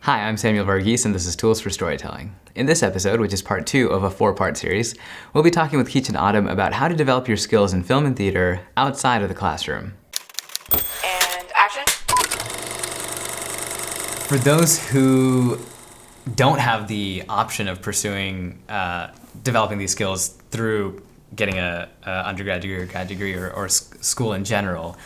Hi, I'm Samuel Varghese, and this is Tools for Storytelling. In this episode, which is part 2 of a 4-part series, we'll be talking with Keach and Autumn about how to develop your skills in film and theater outside of the classroom. And action. For those who don't have the option of pursuing developing these skills through getting a undergrad degree or grad degree or school in general,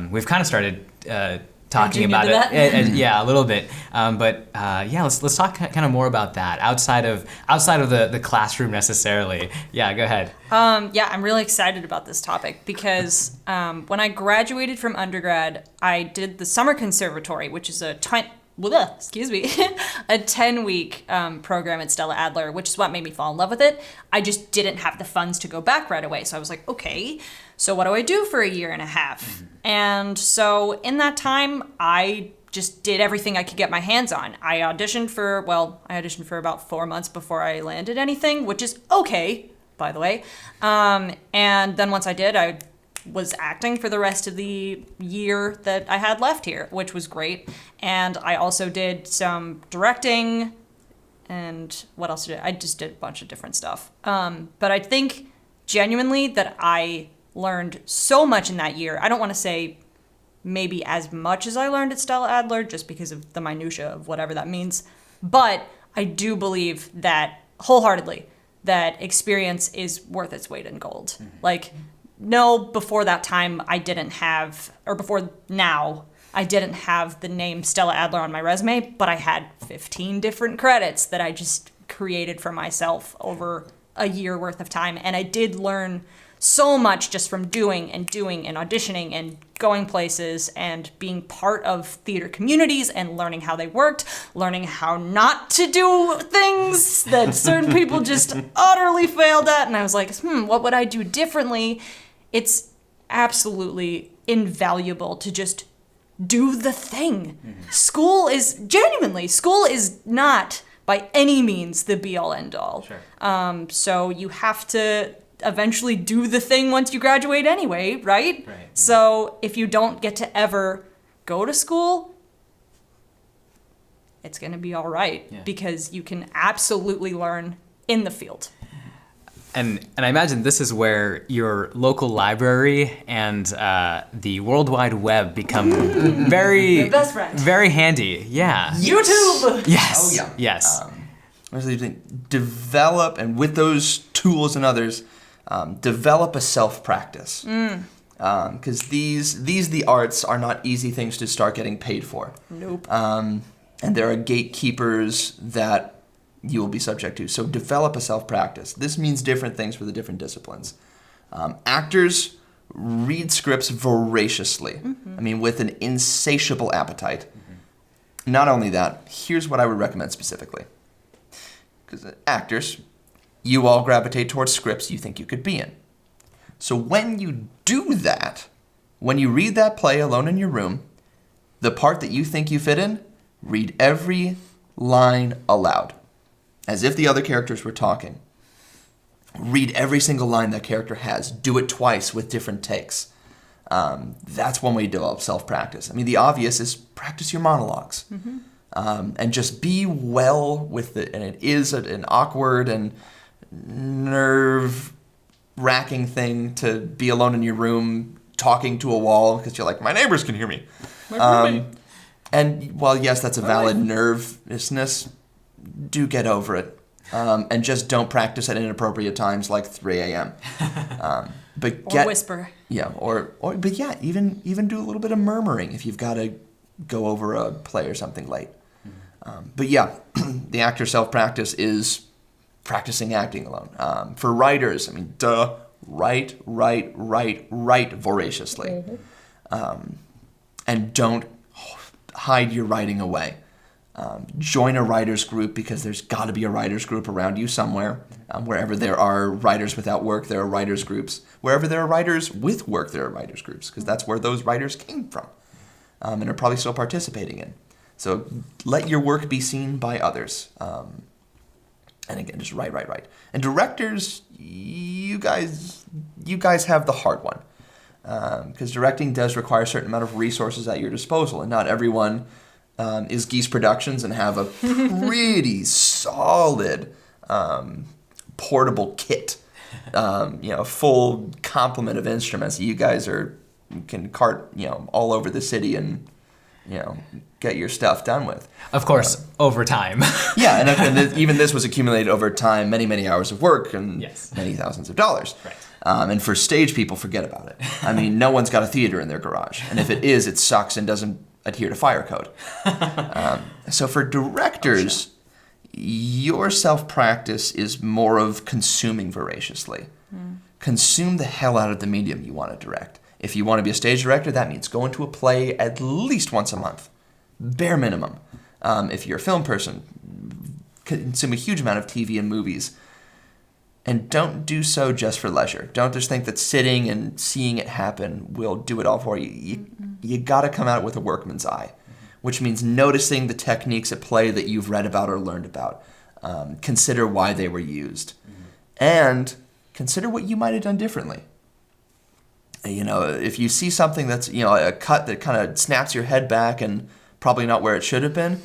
we've kind of started talking about it, yeah, a little bit. Let's talk kind of more about that outside of the classroom necessarily. Yeah, go ahead. I'm really excited about this topic because when I graduated from undergrad, I did the summer conservatory, which is a 10-week program at Stella Adler, which is what made me fall in love with it. I just didn't have the funds to go back right away. So I was like, okay, so what do I do for a year and a half? Mm-hmm. And so in that time, I just did everything I could get my hands on. I auditioned for about 4 months before I landed anything, which is okay, by the way. And then once I did, I was acting for the rest of the year that I had left here, which was great. And I also did some directing, and what else did I just did a bunch of different stuff. But I think genuinely that I learned so much in that year. I don't want to say maybe as much as I learned at Stella Adler, just because of the minutia of whatever that means. But I do believe that wholeheartedly that experience is worth its weight in gold. Mm-hmm. Before that time, I didn't have the name Stella Adler on my resume, but I had 15 different credits that I just created for myself over a year worth of time. And I did learn so much just from doing and auditioning and going places and being part of theater communities and learning how they worked, learning how not to do things that certain people just utterly failed at. And I was like, what would I do differently? It's absolutely invaluable to just do the thing. Mm-hmm. School is not by any means the be-all end-all. Sure. So you have to eventually do the thing once you graduate anyway, right? Right. So if you don't get to ever go to school, it's going to be all right, because you can absolutely learn in the field. And I imagine this is where your local library and the World Wide Web become very, best friend. Very handy. Yeah. YouTube. Yes. Oh yeah. Yes. Develop, and with those tools and others, develop a self-practice. Because the arts are not easy things to start getting paid for. Nope. And there are gatekeepers that you will be subject to. So develop a self-practice. This means different things for the different disciplines. Actors read scripts voraciously. Mm-hmm. I mean, with an insatiable appetite. Mm-hmm. Not only that, here's what I would recommend specifically. Because actors, you all gravitate towards scripts you think you could be in. So when you do that, when you read that play alone in your room, the part that you think you fit in, read every line aloud, as if the other characters were talking. Read every single line that character has. Do it twice with different takes. That's one way to develop self-practice. I mean, the obvious is practice your monologues. Mm-hmm. And just be well with it. And it is an awkward and nerve-wracking thing to be alone in your room talking to a wall because you're like, my neighbors can hear me. And while, yes, that's a valid nervousness, do get over it. And just don't practice at inappropriate times like 3 a.m. Or whisper. Yeah, even do a little bit of murmuring if you've got to go over a play or something late. The actor self-practice is practicing acting alone. For writers, I mean, write voraciously. Mm-hmm. And don't hide your writing away. Join a writer's group, because there's got to be a writer's group around you somewhere. Wherever there are writers without work, there are writers' groups. Wherever there are writers with work, there are writers' groups, because that's where those writers came from and are probably still participating in. So let your work be seen by others. And again, just write. And directors, you guys have the hard one. Because directing does require a certain amount of resources at your disposal, and not everyone is Geese Productions and have a pretty solid portable kit. A full complement of instruments that you guys can cart, all over the city and, get your stuff done with. Of course, over time. Yeah, and even this was accumulated over time, many, many hours of work and Yes. many thousands of dollars. Right. And for stage people, forget about it. I mean, no one's got a theater in their garage. And if it is, it sucks and doesn't adhere to fire code. So for directors, your self-practice is more of consuming voraciously. Consume the hell out of the medium you want to direct. If you want to be a stage director, that means going to a play at least once a month. Bare minimum. If you're a film person, consume a huge amount of TV and movies. And don't do so just for leisure. Don't just think that sitting and seeing it happen will do it all for you. You got to come at it with a workman's eye, which means noticing the techniques at play that you've read about or learned about. Consider why they were used. And consider what you might have done differently. If you see something that's, a cut that kind of snaps your head back and probably not where it should have been,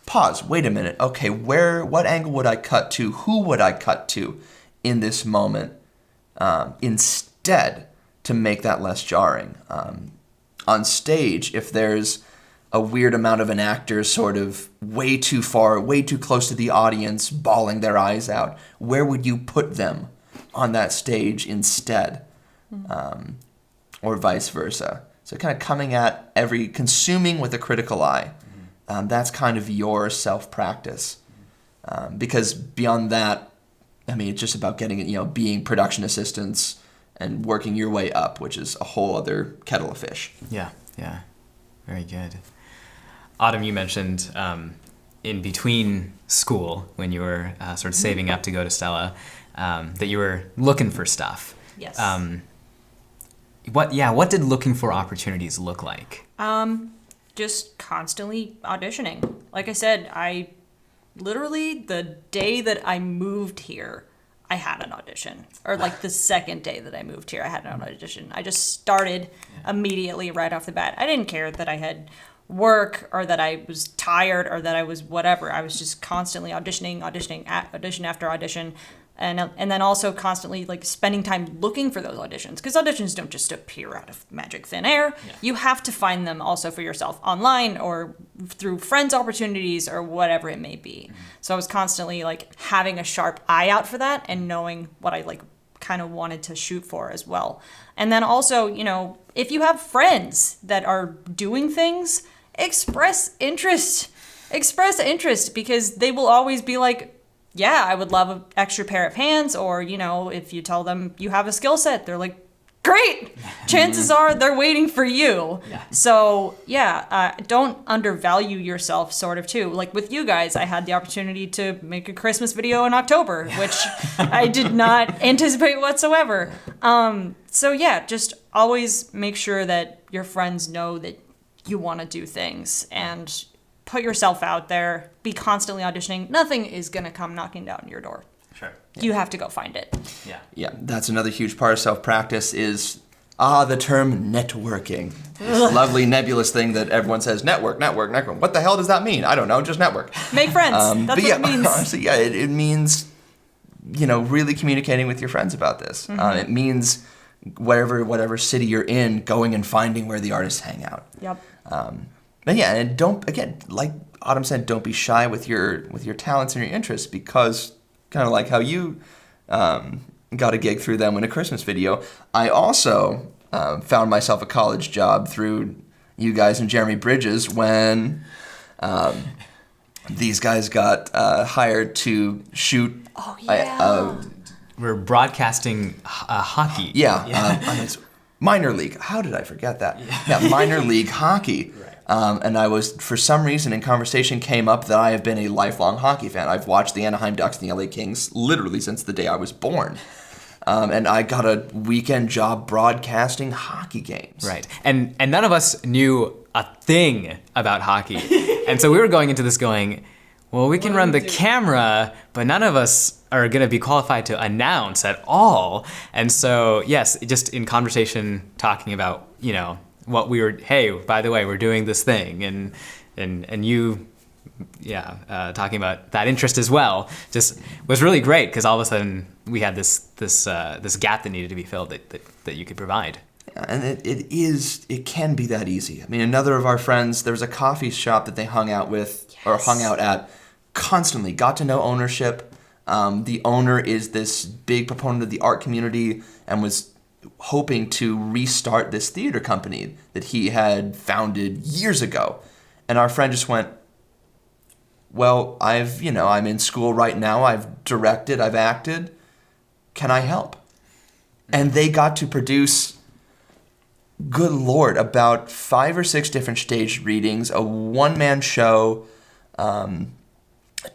pause, wait a minute. Okay, what angle would I cut to? Who would I cut to in this moment instead to make that less jarring? On stage, if there's a weird amount of an actor sort of way too far, way too close to the audience, bawling their eyes out, where would you put them on that stage instead? Or vice versa. So kind of coming at consuming with a critical eye. That's kind of your self-practice. Because beyond that, it's just about getting it, being production assistants and working your way up, which is a whole other kettle of fish. Yeah. Very good. Autumn, you mentioned in between school, when you were sort of saving up to go to Stella, that you were looking for stuff. Yes. What did looking for opportunities look like? Just constantly auditioning. Like I said, literally the day that I moved here, I had an audition. Or like the second day that I moved here, I had an audition. I just started immediately right off the bat. I didn't care that I had work or that I was tired or that I was whatever. I was just constantly audition after audition. And then also constantly like spending time looking for those auditions, because auditions don't just appear out of magic thin air. Yeah. You have to find them also for yourself online or through friends' opportunities or whatever it may be. Mm-hmm. So I was constantly like having a sharp eye out for that and knowing what I like kind of wanted to shoot for as well. And then also, if you have friends that are doing things, express interest because they will always be like, yeah, I would love an extra pair of hands. Or, if you tell them you have a skill set, they're like, great. Chances are they're waiting for you. Yeah. So, don't undervalue yourself sort of too. Like with you guys, I had the opportunity to make a Christmas video in October, which I did not anticipate whatsoever. Just always make sure that your friends know that you want to do things and put yourself out there, be constantly auditioning. Nothing is going to come knocking down your door. Sure. Yeah. You have to go find it. Yeah, that's another huge part of self-practice is, the term networking. This lovely nebulous thing that everyone says, network. What the hell does that mean? I don't know, just network. Make friends. That's what it means. Honestly, it means, really communicating with your friends about this. Mm-hmm. It means whatever city you're in, going and finding where the artists hang out. Yep. And don't, again, like Autumn said, don't be shy with your talents and your interests, because kind of like how you got a gig through them in a Christmas video, I also found myself a college job through you guys and Jeremy Bridges when these guys got hired to shoot. Oh, yeah. We're broadcasting hockey. It's minor league. How did I forget that? Yeah, minor league hockey. Right. And I was, for some reason, in conversation came up that I have been a lifelong hockey fan. I've watched the Anaheim Ducks and the LA Kings literally since the day I was born. And I got a weekend job broadcasting hockey games. Right. And none of us knew a thing about hockey. And so we were going into this going, well, we can run the camera, but none of us are going to be qualified to announce at all. And so, yes, just in conversation talking about, what we were, hey, by the way, we're doing this thing. And and you, talking about that interest as well, just was really great because all of a sudden we had this gap that needed to be filled that you could provide. And it can be that easy. I mean, another of our friends, there was a coffee shop that they hung out with, or hung out at, constantly, got to know ownership. The owner is this big proponent of the art community and was hoping to restart this theater company that he had founded years ago. And our friend just went, well, I'm in school right now, I've directed, I've acted, can I help? And they got to produce, good Lord, about 5 or 6 different staged readings, a one-man show,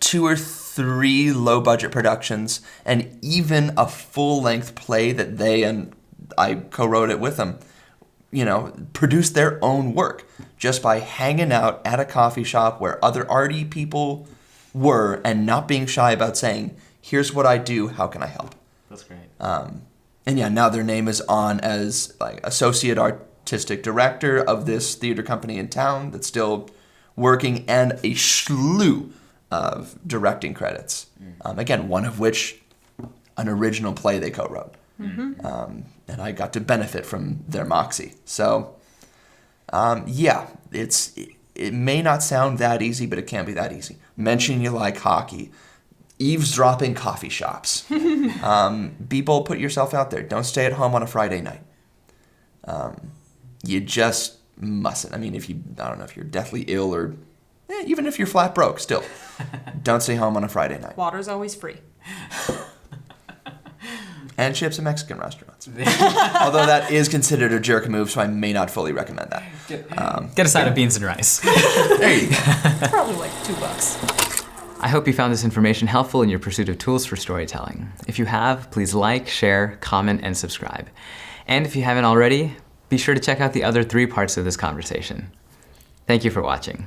2 or 3 low-budget productions, and even a full-length play that they, and I co-wrote it with them, produced their own work just by hanging out at a coffee shop where other arty people were and not being shy about saying, here's what I do, how can I help? That's great. And yeah, now their name is on as like associate artistic director of this theater company in town that's still working, and a slew of directing credits. Again, one of which an original play they co-wrote. And I got to benefit from their moxie. So, it may not sound that easy, but it can be that easy. Mention you like hockey. Eavesdropping coffee shops. Be bold, put yourself out there. Don't stay at home on a Friday night. You just mustn't. I mean, if you're deathly ill or even if you're flat broke, still, don't stay home on a Friday night. Water's always free. And chips at Mexican restaurants. Although that is considered a jerk move, so I may not fully recommend that. Get a side of beans and rice. There you go. Probably like $2. I hope you found this information helpful in your pursuit of tools for storytelling. If you have, please like, share, comment, and subscribe. And if you haven't already, be sure to check out the other 3 parts of this conversation. Thank you for watching.